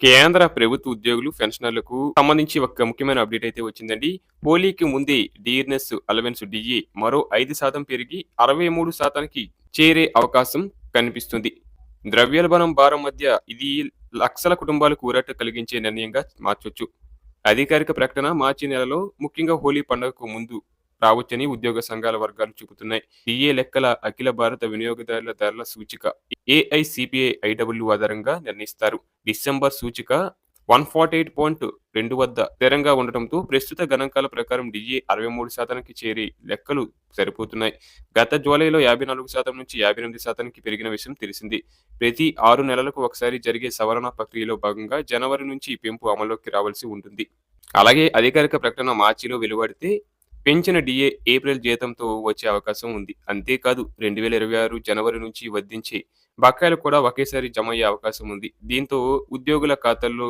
కేంద్ర ప్రభుత్వ ఉద్యోగులు, పెన్షనర్లకు సంబంధించి ఒక ముఖ్యమైన అప్డేట్ అయితే వచ్చిందండి. హోలీకి ముందే డీర్నెస్ అలవెన్స్ డీఏ మరో 5% పెరిగి 63%కి చేరే అవకాశం కనిపిస్తుంది. ద్రవ్యోల్బణం భారం మధ్య ఇది లక్షల కుటుంబాలకు ఊరట కలిగించే నిర్ణయంగా మార్చొచ్చు. అధికారిక ప్రకటన మార్చి నెలలో ముఖ్యంగా హోలీ పండుగకు ముందు రావచ్చని ఉద్యోగ సంఘాల వర్గాలు చెబుతున్నాయి. డీఏ లెక్కల అఖిల భారత వినియోగదారుల ధరల సూచిక ఏఐసిపిఐ ఐడబ్ల్యూ ఆధారంగా నిర్ణయిస్తారు. డిసెంబర్ సూచిక 148.2 వద్ద స్థిరంగా ఉండటంతో ప్రస్తుత గణాంకాల ప్రకారం డీఏ 63%కి చేరి లెక్కలు సరిపోతున్నాయి. గత జూలైలో 54% నుంచి 58%కి పెరిగిన విషయం తెలిసింది. ప్రతి 6 నెలలకు ఒకసారి జరిగే సవరణ ప్రక్రియలో భాగంగా జనవరి నుంచి ఈ పెంపు అమల్లోకి రావాల్సి ఉంటుంది. అలాగే అధికారిక ప్రకటన మార్చిలో వెలువడితే పెంచిన డీఏ ఏప్రిల్ జీతంతో వచ్చే అవకాశం ఉంది. అంతేకాదు 2026 జనవరి నుంచి వర్తించే బకాయిలు కూడా ఒకేసారి జమయ్యే అవకాశం ఉంది. దీంతో ఉద్యోగుల ఖాతాల్లో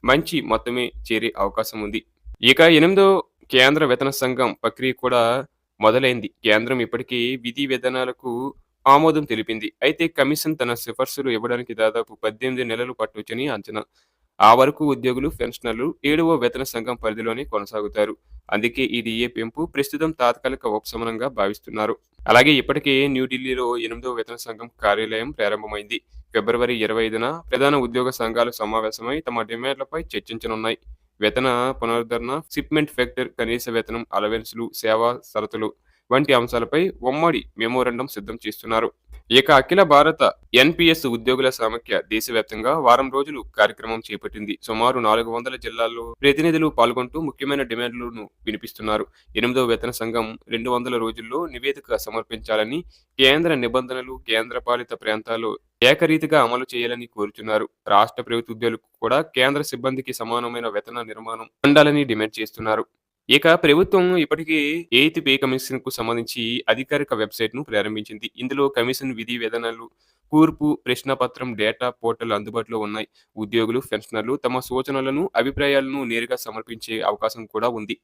మంచి మొత్తమే చేరే అవకాశం ఉంది. ఇక 8వ కేంద్ర వేతన సంఘం ప్రక్రియ కూడా మొదలైంది. కేంద్రం ఇప్పటికే విధి విధానాలకు ఆమోదం తెలిపింది. అయితే కమిషన్ తన సిఫార్సులు ఇవ్వడానికి దాదాపు 18 నెలలు పట్టొచ్చని అంచనా. ఆ వరకు ఉద్యోగులు, పెన్షనర్లు 7వ వేతన సంఘం పరిధిలోనే కొనసాగుతారు. అందుకే ఈ డీఏ పెంపు ప్రస్తుతం తాత్కాలిక ఉపశమనంగా భావిస్తున్నారు. అలాగే ఇప్పటికే న్యూఢిల్లీలో 8వ వేతన సంఘం కార్యాలయం ప్రారంభమైంది. ఫిబ్రవరి 25న ప్రధాన ఉద్యోగ సంఘాలు సమావేశమై తమ డిమాండ్లపై చర్చించనున్నాయి. వేతన పునరుద్ధరణ, షిప్మెంట్ ఫ్యాక్టర్, కనీస వేతనం, అలవెన్స్లు, సేవా షరతులు వంటి అంశాలపై ఉమ్మడి మెమోరాండం సిద్ధం చేస్తున్నారు. ఇక అఖిల భారత ఎన్‌పీఎస్ ఉద్యోగుల సమాఖ్య దేశవ్యాప్తంగా వారం రోజులు కార్యక్రమం చేపట్టింది. సుమారు 400 జిల్లాల్లో ప్రతినిధులు పాల్గొంటూ ముఖ్యమైన డిమాండ్లను వినిపిస్తున్నారు. 8వ వేతన సంఘం 200 రోజుల్లో నివేదిక సమర్పించాలని, కేంద్ర నిబంధనలు కేంద్రపాలిత ప్రాంతాల్లో ఏకరీతిగా అమలు చేయాలని కోరుతున్నారు. రాష్ట్ర ప్రభుత్వ ఉద్యోగులకు కూడా కేంద్ర సిబ్బందికి సమానమైన వేతన నిర్మాణం ఉండాలని డిమాండ్ చేస్తున్నారు. ఇక ప్రభుత్వం ఇప్పటికే ఎయిత్ పే కమిషన్‌కు సంబంధించి అధికారిక వెబ్‌సైట్‌ను ప్రారంభించింది. ఇందులో కమిషన్ విధి విధానాలు, కూర్పు, ప్రశ్నపత్రం, డేటా పోర్టల్ అందుబాటులో ఉన్నాయి. ఉద్యోగులు, పెన్షనర్లు తమ సూచనలను, అభిప్రాయాలను నేరుగా సమర్పించే అవకాశం కూడా ఉంది.